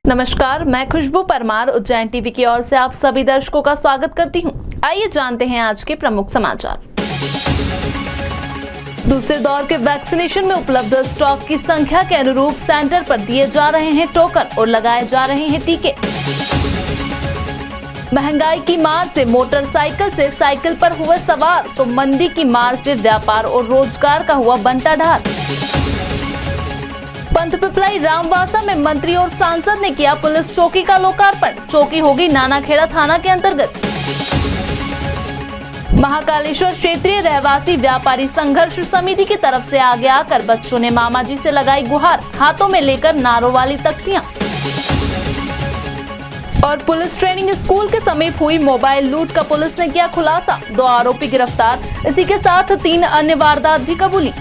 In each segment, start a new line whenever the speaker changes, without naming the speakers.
नमस्कार, मैं खुशबू परमार उज्जैन टीवी की ओर से आप सभी दर्शकों का स्वागत करती हूं। आइए जानते हैं आज के प्रमुख समाचार। दूसरे दौर के वैक्सीनेशन में उपलब्ध स्टॉक की संख्या के अनुरूप सेंटर पर दिए जा रहे हैं टोकन और लगाए जा रहे हैं टीके। महंगाई की मार से मोटरसाइकिल से साइकिल पर हुए सवार तो मंदी की मार से व्यापार और रोजगार का हुआ बंटाढार। पंतपिपलाई रामवासा में मंत्री और सांसद ने किया पुलिस चौकी का लोकार्पण। चौकी होगी नानाखेड़ा थाना के अंतर्गत। महाकालेश्वर क्षेत्रीय रहवासी व्यापारी संघर्ष समिति की तरफ से आगे आकर बच्चों ने मामा जी से लगाई गुहार, हाथों में लेकर नारों वाली तख्तियां। और पुलिस ट्रेनिंग स्कूल के समीप हुई मोबाइल लूट का पुलिस ने किया खुलासा, 2 आरोपी गिरफ्तार, इसी के साथ 3 अन्य वारदात भी कबूली।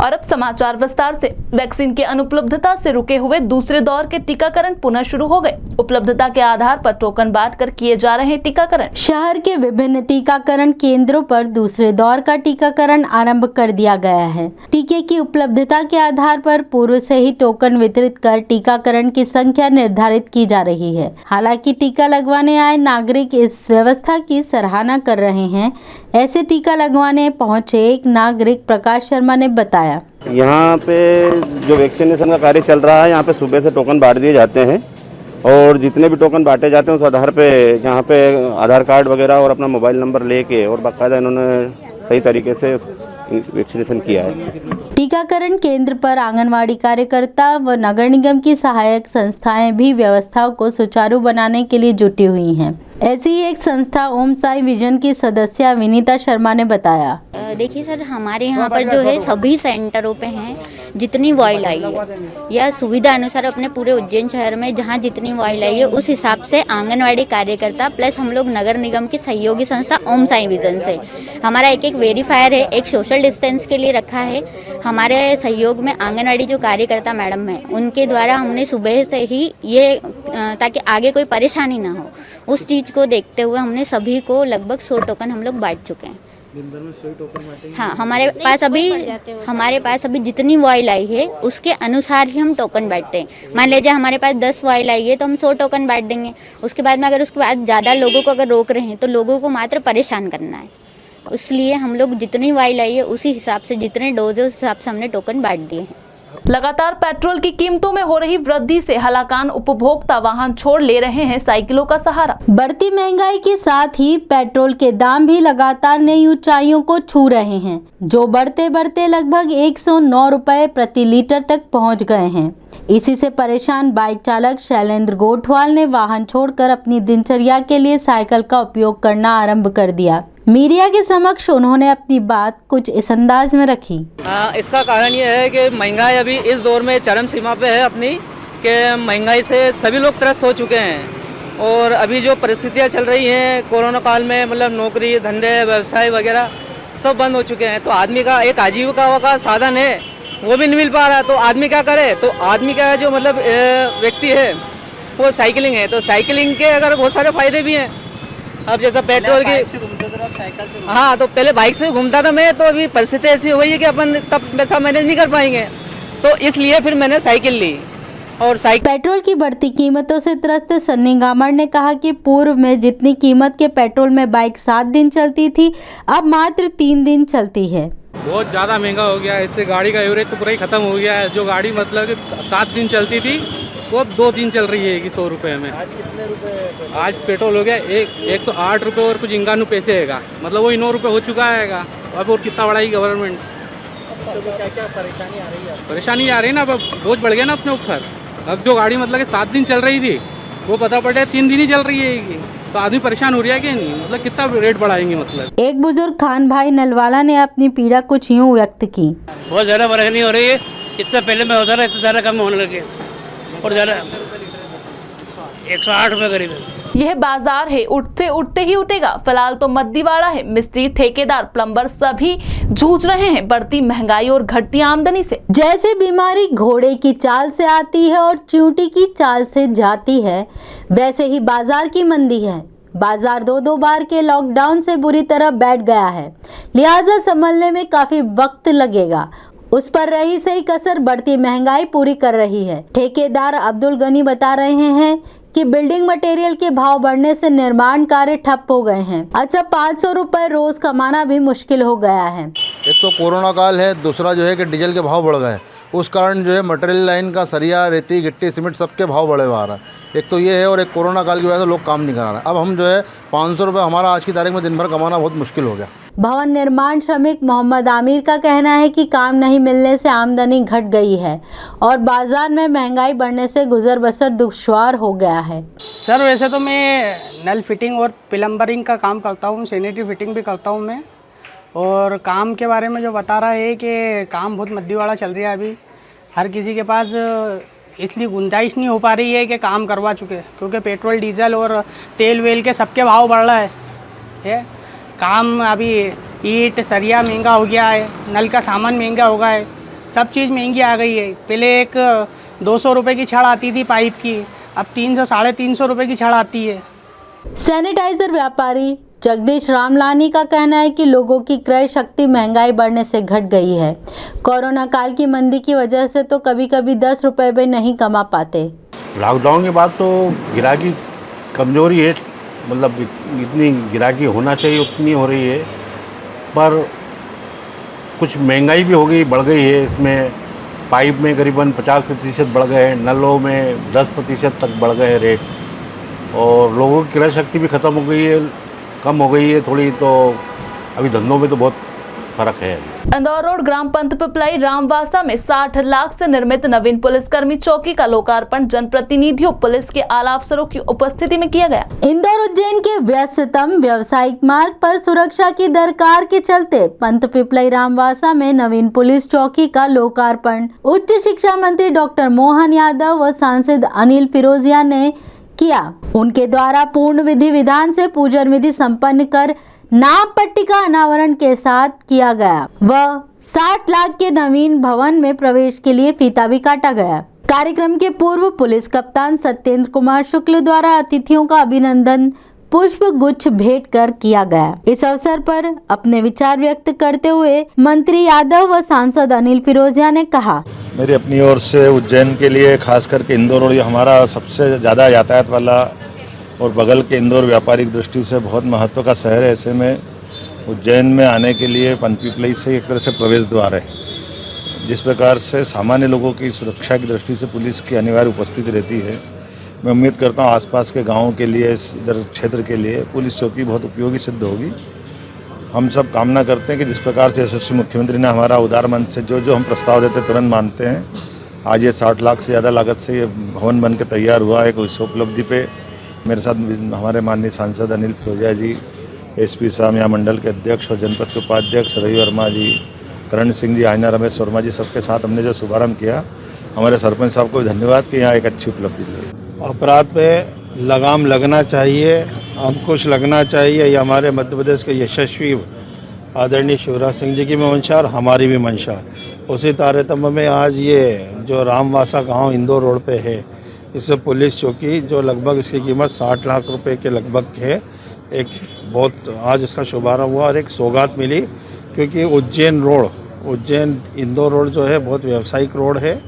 और अब समाचार विस्तार से। वैक्सीन की अनुपलब्धता से रुके हुए दूसरे दौर के टीकाकरण पुनः शुरू हो गए। उपलब्धता के आधार पर टोकन बांटकर किए जा रहे हैं टीकाकरण। शहर के विभिन्न टीकाकरण केंद्रों पर दूसरे दौर का टीकाकरण आरंभ कर दिया गया है। टीके की उपलब्धता के आधार पर पूर्व से ही टोकन वितरित कर टीकाकरण की संख्या निर्धारित की जा रही है। हालांकि टीका लगवाने आए नागरिक इस व्यवस्था की सराहना कर रहे हैं। ऐसे टीका लगवाने पहुंचे एक नागरिक प्रकाश शर्मा ने बताया,
यहाँ पे जो वैक्सीनेशन का कार्य चल रहा है, यहाँ पे सुबह से टोकन बांट दिए जाते हैं और जितने भी टोकन बांटे जाते हैं उस आधार पे यहाँ पे आधार कार्ड वगैरह और अपना मोबाइल नंबर लेके और बाकायदा इन्होंने सही तरीके से वैक्सीनेशन किया है।
टीकाकरण केंद्र पर आंगनवाड़ी कार्यकर्ता व नगर निगम की सहायक संस्थाएं भी व्यवस्थाओं को सुचारू बनाने के लिए जुटी हुई हैं। ऐसी ही एक संस्था ओम साई विजन की सदस्य विनीता शर्मा ने बताया।
देखिए सर, हमारे यहाँ पर जो है सभी सेंटरों पे हैं जितनी वॉइल आई है या सुविधा अनुसार अपने पूरे उज्जैन शहर में जहाँ जितनी वॉइल आई है उस हिसाब से आंगनवाड़ी कार्यकर्ता प्लस हम लोग नगर निगम की सहयोगी संस्था ओम साई विजन से हमारा एक वेरीफायर है, एक सोशल डिस्टेंस के लिए रखा है। हमारे सहयोग में आंगनवाड़ी जो कार्यकर्ता मैडम है उनके द्वारा हमने सुबह से ही ये ताकि आगे कोई परेशानी ना हो उस चीज़ को देखते हुए हमने सभी को लगभग 100 टोकन हम लोग बांट चुके हैं।
दिन भर में 100 टोकन बांटेंगे?
हाँ, हमारे पास अभी जितनी वॉइल आई है उसके अनुसार ही हम टोकन बांटते हैं। मान लीजिए हमारे पास 10 वॉइल आई है तो हम 100 टोकन बांट देंगे। उसके बाद में अगर उसके बाद ज़्यादा लोगों को अगर रोक रहे हैं तो लोगों को मात्र परेशान करना है, इसलिए हम लोग जितनी वॉइल आई है उसी हिसाब से जितने डोज है उस हिसाब से हमने टोकन बांट दिए हैं।
लगातार पेट्रोल की कीमतों में हो रही वृद्धि से हलाकान उपभोक्ता वाहन छोड़ ले रहे हैं साइकिलों का सहारा।
बढ़ती महंगाई के साथ ही पेट्रोल के दाम भी लगातार नई ऊंचाइयों को छू रहे हैं, जो बढ़ते बढ़ते लगभग 109 रुपए प्रति लीटर तक पहुंच गए हैं। इसी से परेशान बाइक चालक शैलेंद्र गोठवाल ने वाहन छोड़कर अपनी दिनचर्या के लिए साइकिल का उपयोग करना आरंभ कर दिया। मीडिया के समक्ष उन्होंने अपनी बात कुछ इस अंदाज में रखी।
इसका कारण ये है कि महंगाई अभी इस दौर में चरम सीमा पे है अपनी, कि महंगाई से सभी लोग त्रस्त हो चुके हैं। और अभी जो परिस्थितियाँ चल रही हैं कोरोना काल में, मतलब नौकरी धंधे व्यवसाय वगैरह सब बंद हो चुके हैं, तो आदमी का एक आजीविका का साधन है वो भी नहीं मिल पा रहा। तो आदमी क्या करे, तो आदमी का जो मतलब व्यक्ति है वो साइकिलिंग है। तो साइकिलिंग के अगर बहुत सारे फायदे भी हैं। अब जैसा पेट्रोल की, हाँ, तो पहले बाइक से घूमता था मैं, तो अभी परिस्थिति ऐसी हो गई है कि अपन तब पैसा मैनेज नहीं कर पाएंगे, तो इसलिए फिर मैंने साइकिल ली। और
पेट्रोल की बढ़ती कीमतों से त्रस्त सन्नी गामड़ ने कहा कि पूर्व में जितनी कीमत के पेट्रोल में बाइक 7 दिन चलती थी, अब मात्र 3 दिन चलती है।
बहुत ज़्यादा महंगा हो गया है, इससे गाड़ी का एवरेज तो पूरा ही खत्म हो गया है। जो गाड़ी मतलब 7 दिन चलती थी वो अब 2 दिन चल रही है कि 100 रुपये में।
आज कितने रुपए?
आज पेट्रोल हो गया 108 रुपये और कुछ इंगानू पैसे हैगा, मतलब वही 9 रुपये हो चुका है। अब और कितना बढ़ाई गवर्नमेंट?
क्या क्या परेशानी आ रही है?
परेशानी आ रही है ना, अब बोझ बढ़ गया ना अपने ऊपर। अब जो गाड़ी मतलब 7 दिन चल रही थी वो पता पड़े 3 दिन ही चल रही है, तो आदमी परेशान हो रहा है कि नहीं, मतलब कितना रेट बढ़ाएंगे। मतलब
एक बुजुर्ग खान भाई नलवाला ने अपनी पीड़ा कुछ यूँ व्यक्त की।
बहुत ज़्यादा परेशानी हो रही है, जितना पहले में होता रहा इतना ज़्यादा कम होने लगे और ज़्यादा 108 रुपये करीब।
यह बाजार है, उठते उठते ही उठेगा। फिलहाल तो मद्दीवाड़ा है, मिस्त्री, ठेकेदार, प्लम्बर सभी जूझ रहे हैं बढ़ती महंगाई और घटती आमदनी से।
जैसे बीमारी घोड़े की चाल से आती है और चींटी की चाल से जाती है, वैसे ही बाजार की मंदी है। बाजार 2 बार के लॉकडाउन से बुरी तरह बैठ गया है, लिहाजा संभलने में काफी वक्त लगेगा। उस पर रही सही कसर बढ़ती महंगाई पूरी कर रही है। ठेकेदार अब्दुल गनी बता रहे हैं कि बिल्डिंग मटेरियल के भाव बढ़ने से निर्माण कार्य ठप हो गए हैं। अच्छा 500 रुपए रोज कमाना भी मुश्किल हो गया है।
एक तो कोरोना काल है, दूसरा जो है कि डीजल के भाव बढ़ गए, उस कारण जो है मटेरियल लाइन का सरिया, रेती, गिट्टी, सीमेंट सबके भाव बढ़े हुए आ रहा है। एक तो ये है और एक कोरोना काल की वजह से लोग काम नहीं करा रहे। अब हम जो है 500 रुपये हमारा आज की तारीख में दिन भर कमाना बहुत मुश्किल हो गया।
भवन निर्माण श्रमिक मोहम्मद आमिर का कहना है कि काम नहीं मिलने से आमदनी घट गई है और बाजार में महंगाई बढ़ने से गुजर बसर दुश्वार हो गया है।
सर वैसे तो मैं नल फिटिंग और प्लम्बरिंग का काम करता हूँ, सैनिटरी फिटिंग भी करता हूँ मैं। और काम के बारे में जो बता रहा है कि काम बहुत मद्दीवाड़ा चल रहा है अभी, हर किसी के पास इसलिए गुंजाइश नहीं हो पा रही है कि काम करवा चुके, क्योंकि पेट्रोल डीजल और तेल वेल के सबके भाव बढ़ रहा है। काम अभी ईंट सरिया महंगा हो गया है, नल का सामान महंगा हो गया है, सब चीज़ महंगी आ गई है। पहले एक 200 रुपये की छड़ आती थी पाइप की, अब 300 साढ़े 300 रुपये की छड़ आती है।
सैनिटाइजर व्यापारी जगदीश रामलानी का कहना है कि लोगों की क्रय शक्ति महंगाई बढ़ने से घट गई है। कोरोना काल की मंदी की वजह से तो कभी कभी 10 रुपए भी नहीं कमा पाते।
लॉकडाउन के बाद तो गिराकी कमजोरी है, मतलब इतनी गिराकी होना चाहिए उतनी हो रही है, पर कुछ महंगाई भी हो गई, बढ़ गई है। इसमें पाइप में करीबन 50% बढ़ गए हैं, नलों में 10% तक बढ़ गए हैं रेट, और लोगों की क्रय शक्ति भी ख़त्म हो गई है, कम हो गई है थोड़ी, तो अभी धंधों में तो बहुत फर्क है।
इंदौर रोड ग्राम पंत पिपलाई रामवासा में 60 लाख से निर्मित नवीन पुलिसकर्मी चौकी का लोकार्पण जनप्रतिनिधियों, पुलिस के आला अफसरों की उपस्थिति में किया गया।
इंदौर उज्जैन के व्यस्ततम व्यावसायिक मार्ग पर सुरक्षा की दरकार के चलते पंत पिपलाई रामवासा में नवीन पुलिस चौकी का लोकार्पण उच्च शिक्षा मंत्री डॉक्टर मोहन यादव व सांसद अनिल फिरोजिया ने किया। उनके द्वारा पूर्ण विधि विधान से पूजन विधि संपन्न कर नाम पट्टी का अनावरण के साथ किया गया व 60 लाख के नवीन भवन में प्रवेश के लिए फीता भी काटा गया। कार्यक्रम के पूर्व पुलिस कप्तान सत्येंद्र कुमार शुक्ल द्वारा अतिथियों का अभिनंदन पुष्प गुच्छ भेंट कर किया गया। इस अवसर पर अपने विचार व्यक्त करते हुए मंत्री यादव व सांसद अनिल फिरोजिया ने कहा,
मेरी अपनी ओर से उज्जैन के लिए खास करके इंदौर रोड हमारा सबसे ज़्यादा यातायात वाला और बगल के इंदौर व्यापारिक दृष्टि से बहुत महत्व का शहर है। ऐसे में उज्जैन में आने के लिए पंत पिपलाई से एक तरह से प्रवेश द्वार है। जिस प्रकार से सामान्य लोगों की सुरक्षा की दृष्टि से पुलिस की अनिवार्य उपस्थिति रहती है, मैं उम्मीद करता हूँ आसपास के गाँवों के लिए, इधर क्षेत्र के लिए पुलिस चौकी बहुत उपयोगी सिद्ध होगी। हम सब कामना करते हैं कि जिस प्रकार से यशस्वी मुख्यमंत्री ने हमारा उदार मन से जो हम प्रस्ताव देते तुरंत मानते हैं। आज ये 60 लाख से ज़्यादा लागत से ये भवन बन के तैयार हुआ है। इस उपलब्धि पे मेरे साथ हमारे माननीय सांसद अनिल फिरोजिया जी, एसपी साहब, यहाँ मंडल के अध्यक्ष और जनपद के उपाध्यक्ष रवि वर्मा जी, करण सिंह जी, आयना रमेश वर्मा जी, सबके साथ हमने जो शुभारंभ किया, हमारे सरपंच साहब को भी धन्यवाद कि यहाँ एक अच्छी उपलब्धि ली।
अपराध पे लगाम लगना चाहिए, अंकुश लगना चाहिए। ये हमारे मध्य प्रदेश के यशस्वी आदरणीय शिवराज सिंह जी की भी मंशा और हमारी भी मंशा। उसी तारतम्य में आज ये जो रामवासा गांव इंदौर रोड पे है, इससे पुलिस चौकी जो लगभग इसकी कीमत 60 लाख रुपए के लगभग है, एक बहुत आज इसका शुभारंभ हुआ और एक सौगात मिली, क्योंकि उज्जैन इंदौर रोड जो है बहुत व्यावसायिक रोड है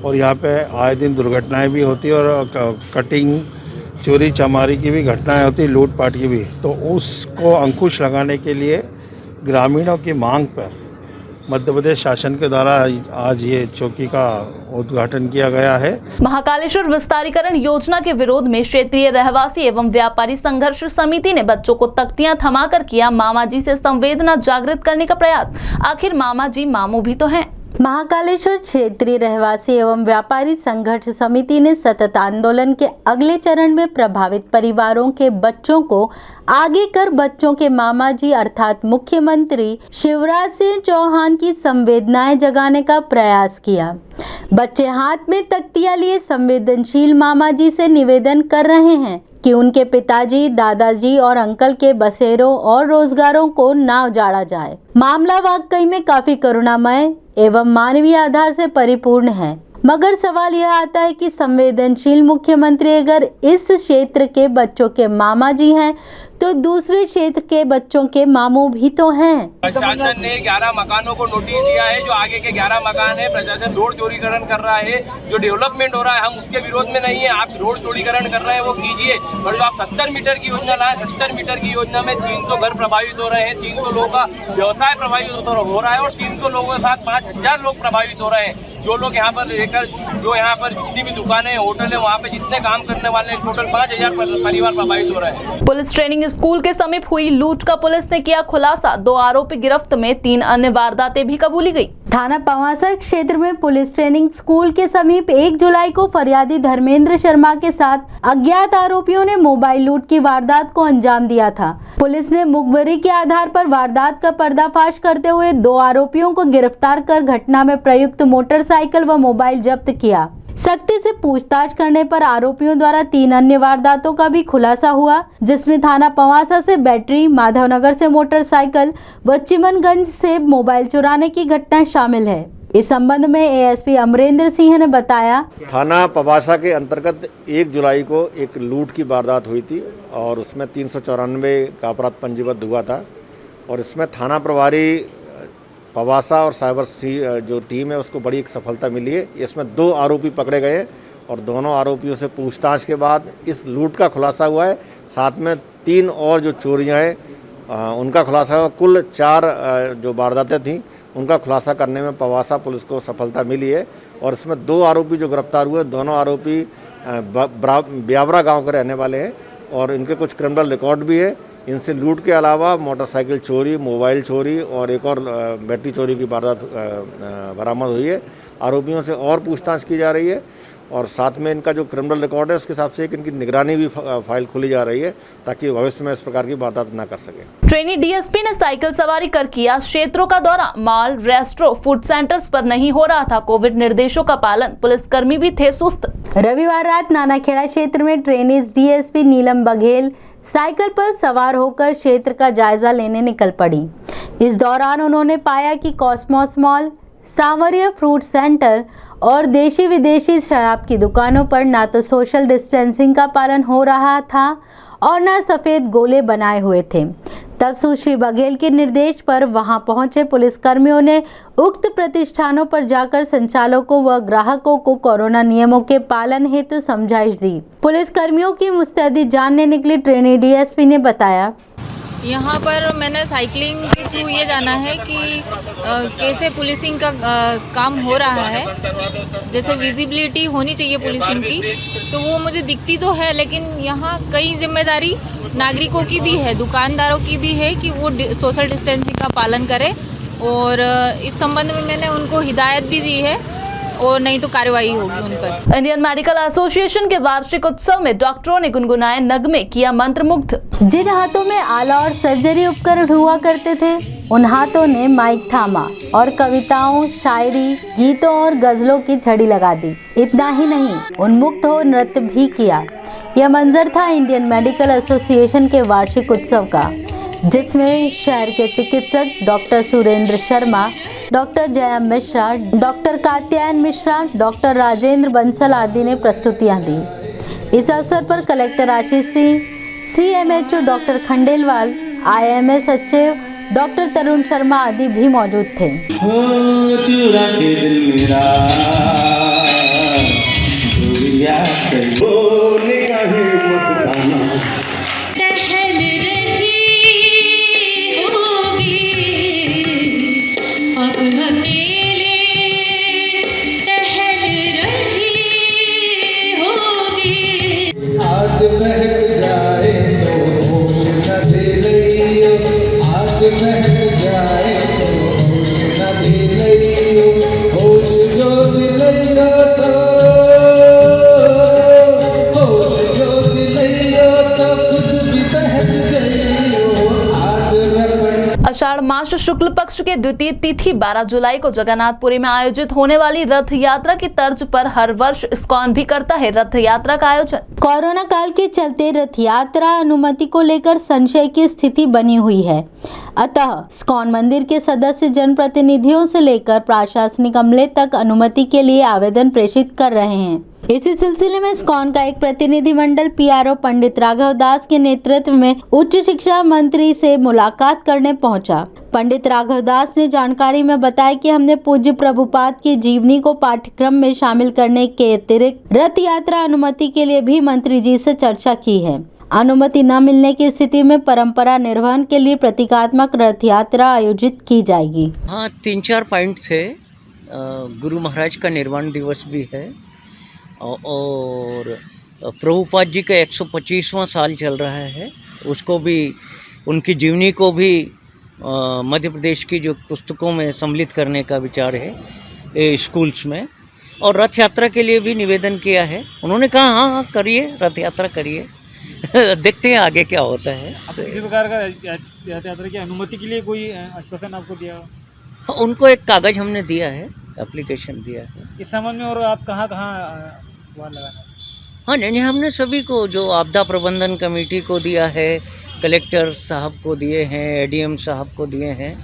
और यहाँ पे आए दिन दुर्घटनाएं भी होती है और कटिंग, चोरी चमारी की भी घटनाएं होती, लूटपाट की भी। तो उसको अंकुश लगाने के लिए ग्रामीणों की मांग पर मध्य प्रदेश शासन के द्वारा आज ये चौकी का उद्घाटन किया गया है।
महाकालेश्वर विस्तारीकरण योजना के विरोध में क्षेत्रीय रहवासी एवं व्यापारी संघर्ष समिति ने बच्चों को तख्तियां थमाकर किया मामाजी से संवेदना जागृत करने का प्रयास। आखिर मामाजी मामू भी तो हैं।
महाकालेश्वर क्षेत्रीय रहवासी एवं व्यापारी संघर्ष समिति ने सतत आंदोलन के अगले चरण में प्रभावित परिवारों के बच्चों को आगे कर बच्चों के मामाजी अर्थात मुख्यमंत्री शिवराज सिंह चौहान की संवेदनाएं जगाने का प्रयास किया। बच्चे हाथ में तख्तियां लिए संवेदनशील मामाजी से निवेदन कर रहे हैं कि उनके पिताजी, दादाजी और अंकल के बसेरों और रोजगारों को ना उजाड़ा जाए। मामला वाकई में काफी करुणामय एवं मानवीय आधार से परिपूर्ण है। मगर सवाल यह आता है कि संवेदनशील मुख्यमंत्री अगर इस क्षेत्र के बच्चों के मामा जी हैं तो दूसरे क्षेत्र के बच्चों के मामू भी तो हैं।
प्रशासन ने 11 मकानों को नोटिस दिया है। जो आगे के 11 मकान है, प्रशासन रोड चौड़ीकरण कर रहा है। जो डेवलपमेंट हो रहा है हम उसके विरोध में नहीं है। आप रोड चौड़ीकरण कर रहे हैं वो कीजिए, और जो आप 70 मीटर की योजना लाए, 70 मीटर की योजना में 300 घर प्रभावित हो रहे हैं, 300 लोगों का व्यवसाय प्रभावित हो रहा है, और 300 लोगों के साथ 5000 लोग प्रभावित हो रहे हैं। जो लोग यहाँ पर लेकर, जो यहाँ पर जितनी भी दुकानें होटल है वहाँ पे जितने काम करने वाले टोटल 5000 परिवार प्रभावित हो रहे हैं।
पुलिस ट्रेनिंग स्कूल के समीप हुई लूट का पुलिस ने किया खुलासा। 2 आरोपी गिरफ्त में 3 अन्य वारदातें भी कबूली गई।
थाना पवासा क्षेत्र में पुलिस ट्रेनिंग स्कूल के समीप 1 जुलाई को फरियादी धर्मेंद्र शर्मा के साथ अज्ञात आरोपियों ने मोबाइल लूट की वारदात को अंजाम दिया था। पुलिस ने मुखबरी के आधार पर वारदात का पर्दाफाश करते हुए 2 आरोपियों को गिरफ्तार कर घटना में प्रयुक्त मोटरसाइकिल व मोबाइल जब्त किया। सख्ती से पूछताछ करने पर आरोपियों द्वारा 3 अन्य वारदातों का भी खुलासा हुआ, जिसमें थाना पवासा से बैटरी, माधवनगर से मोटरसाइकिल व चिमनगंज से मोबाइल चुराने की घटना शामिल है। इस संबंध में एएसपी अमरेंद्र सिंह ने बताया,
थाना पवासा के अंतर्गत 1 जुलाई को एक लूट की वारदात हुई थी और उसमें 394 का अपराध पंजीबद्ध हुआ था, और इसमें थाना प्रभारी पवासा और साइबर सी जो टीम है उसको बड़ी एक सफलता मिली है। इसमें 2 आरोपी पकड़े गए और दोनों आरोपियों से पूछताछ के बाद इस लूट का खुलासा हुआ है। साथ में 3 और जो चोरियां हैं उनका खुलासा हुआ। कुल 4 जो वारदातें थीं उनका खुलासा करने में पवासा पुलिस को सफलता मिली है, और इसमें 2 आरोपी जो गिरफ्तार हुए, दोनों आरोपी ब्यावरा गाँव के रहने वाले हैं और इनके कुछ क्रिमिनल रिकॉर्ड भी है। इनसे लूट के अलावा मोटरसाइकिल चोरी, मोबाइल चोरी और एक और बैटरी चोरी की वारदात बरामद हुई है। आरोपियों से और पूछताछ की जा रही है, और साथ में इनका जो क्रिमिनल रिकॉर्ड है उसके हिसाब से इनकी निगरानी भी फाइल खोली जा रही है, ताकि भविष्य में इस प्रकार की वारदात न कर सके।
ट्रेनी डीएसपी ने साइकिल सवारी कर किया क्षेत्रों का दौरा। मॉल, रेस्टोरेंट, फूड सेंटर्स पर नहीं हो रहा था कोविड निर्देशों का पालन। पुलिसकर्मी भी थे सुस्त।
रविवार रात नानाखेड़ा क्षेत्र में ट्रेनीज डीएसपी नीलम बघेल साइकिल पर सवार होकर क्षेत्र का जायजा लेने निकल पड़ी। इस दौरान उन्होंने पाया कि कॉस्मोस मॉल, सांवरिया फ्रूट सेंटर और देशी विदेशी शराब की दुकानों पर ना तो सोशल डिस्टेंसिंग का पालन हो रहा था और ना सफ़ेद गोले बनाए हुए थे। तब सुश्री बघेल के निर्देश पर वहां पहुंचे पुलिसकर्मियों ने उक्त प्रतिष्ठानों पर जाकर संचालकों व ग्राहकों को कोरोना नियमों के पालन हेतु समझाइश दी। पुलिसकर्मियों की मुस्तैदी जानने निकली ट्रेनी डीएसपी ने बताया,
यहाँ पर मैंने साइकिलिंग के थ्रू ये जाना है कि कैसे पुलिसिंग का काम हो रहा है। जैसे विजिबिलिटी होनी चाहिए पुलिसिंग की, तो वो मुझे दिखती तो है, लेकिन यहाँ कई जिम्मेदारी नागरिकों की भी है, दुकानदारों की भी है कि वो सोशल डिस्टेंसिंग का पालन करें। और इस संबंध में मैंने उनको हिदायत भी दी है, और नहीं तो कार्रवाई होगी उन पर।
इंडियन मेडिकल एसोसिएशन के वार्षिक उत्सव में डॉक्टरों ने गुनगुनाए नगमे, किया मंत्रमुग्ध।
जिन हाथों में आला और सर्जरी उपकरण हुआ करते थे, उन हाथों ने माइक थामा और कविताओं, शायरी, गीतों और गजलों की झड़ी लगा दी। इतना ही नहीं, उन्मुक्त हो नृत्य भी किया। यह मंजर था इंडियन मेडिकल एसोसिएशन के वार्षिक उत्सव का, जिसमें शहर के चिकित्सक doctor Surendra Sharma, doctor Jayam Mishra, doctor Katyayan Mishra, doctor Rajendra Bansal आदि ने प्रस्तुतियां दी। इस अवसर पर collector Ashish Singh, CMHO doctor Khandelwal, IMA सचिव डॉक्टर तरुण शर्मा आदि भी मौजूद थे।
आषाढ़ मास शुक्ल पक्ष के द्वितीय तिथि 12 जुलाई को जगन्नाथपुरी में आयोजित होने वाली रथ यात्रा की तर्ज पर हर वर्ष इस्कॉन भी करता है रथ यात्रा का आयोजन।
कोरोना काल के चलते रथ यात्रा अनुमति को लेकर संशय की स्थिति बनी हुई है। अतः इस्कॉन मंदिर के सदस्य जनप्रतिनिधियों से लेकर प्रशासनिक अमले तक अनुमति के लिए आवेदन प्रेषित कर रहे हैं। इसी सिलसिले में इस्कॉन का एक प्रतिनिधिमंडल पीआरओ पंडित राघव दास के नेतृत्व में उच्च शिक्षा मंत्री से मुलाकात करने पहुंचा। पंडित राघव दास ने जानकारी में बताया कि हमने पूज्य प्रभुपाद की जीवनी को पाठ्यक्रम में शामिल करने के अतिरिक्त रथ यात्रा अनुमति के लिए भी मंत्री जी से चर्चा की है। अनुमति न मिलने की स्थिति में परंपरा निर्वहन के लिए प्रतीकात्मक रथ यात्रा आयोजित की जाएगी।
हाँ, 3-4 पॉइंट थे। गुरु महाराज का निर्वाण दिवस भी है और प्रभुपाद जी का 125वां साल चल रहा है, उसको भी उनकी जीवनी को भी मध्य प्रदेश की जो पुस्तकों में सम्मिलित करने का विचार है स्कूल्स में। और रथ यात्रा के लिए भी निवेदन किया है। उन्होंने कहा हाँ करिए, रथ यात्रा करिए। देखते हैं आगे क्या होता है।
किसी प्रकार का रथ यात्रा की अनुमति के लिए कोई आश्वासन आपको दिया?
उनको एक कागज हमने दिया है, एप्लीकेशन दिया है
इस संबंध में। और आप कहाँ गुहार लगाना?
हाँ नहीं, हमने सभी को, जो आपदा प्रबंधन कमेटी को दिया है, कलेक्टर साहब को दिए हैं, एडीएम साहब को दिए हैं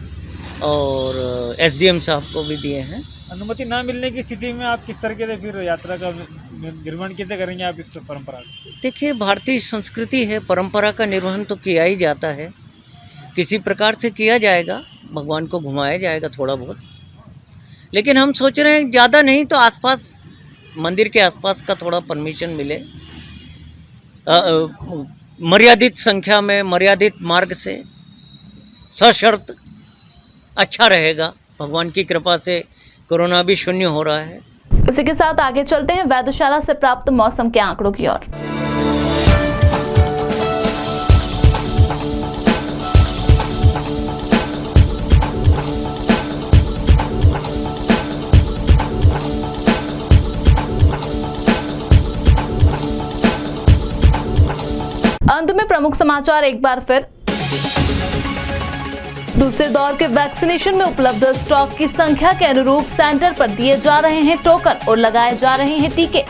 और एसडीएम साहब को भी दिए हैं।
अनुमति ना मिलने की स्थिति में आप किस तरीके से फिर यात्रा का निर्वहन कैसे करेंगे आप इस परंपरा?
देखिए, भारतीय संस्कृति है, परंपरा का निर्वहन तो किया ही जाता है, किसी प्रकार से किया जाएगा, भगवान को घुमाया जाएगा थोड़ा बहुत। लेकिन हम सोच रहे हैं ज़्यादा नहीं तो आसपास, मंदिर के आसपास का थोड़ा परमिशन मिले, मर्यादित संख्या में, मर्यादित मार्ग से, सशर्त, अच्छा रहेगा। भगवान की कृपा से कोरोना भी शून्य हो रहा है।
इसी के साथ आगे चलते हैं वेधशाला से प्राप्त मौसम के आंकड़ों की ओर। अंत में प्रमुख समाचार एक बार फिर। दूसरे दौर के वैक्सीनेशन में उपलब्ध स्टॉक की संख्या के अनुरूप सेंटर पर दिए जा रहे हैं टोकन और लगाए जा रहे हैं टीके।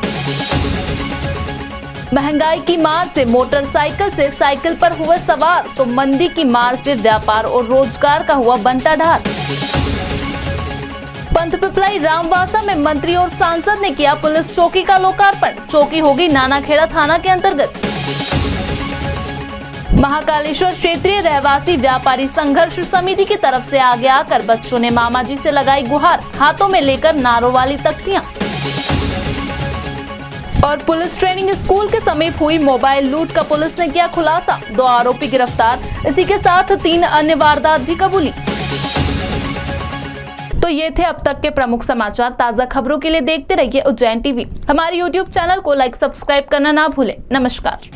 महंगाई की मार से मोटरसाइकिल से साइकिल पर हुए सवार तो मंदी की मार से व्यापार और रोजगार का हुआ बंटाढार। पंतपिपलाई रामवासा में मंत्री और सांसद ने किया पुलिस चौकी का लोकार्पण। चौकी होगी नानाखेड़ा थाना के अंतर्गत। महाकालेश्वर क्षेत्रीय रहवासी व्यापारी संघर्ष समिति की तरफ से आगे आकर बच्चों ने मामा जी से लगाई गुहार, हाथों में लेकर नारों वाली तख्तियां। और पुलिस ट्रेनिंग स्कूल के समीप हुई मोबाइल लूट का पुलिस ने किया खुलासा, 2 आरोपी गिरफ्तार। इसी के साथ 3 अन्य वारदात भी कबूली। तो ये थे अब तक के प्रमुख समाचार। ताजा खबरों के लिए देखते रहिए उज्जैन टीवी। हमारे YouTube चैनल को लाइक, सब्सक्राइब करना ना भूलें। नमस्कार।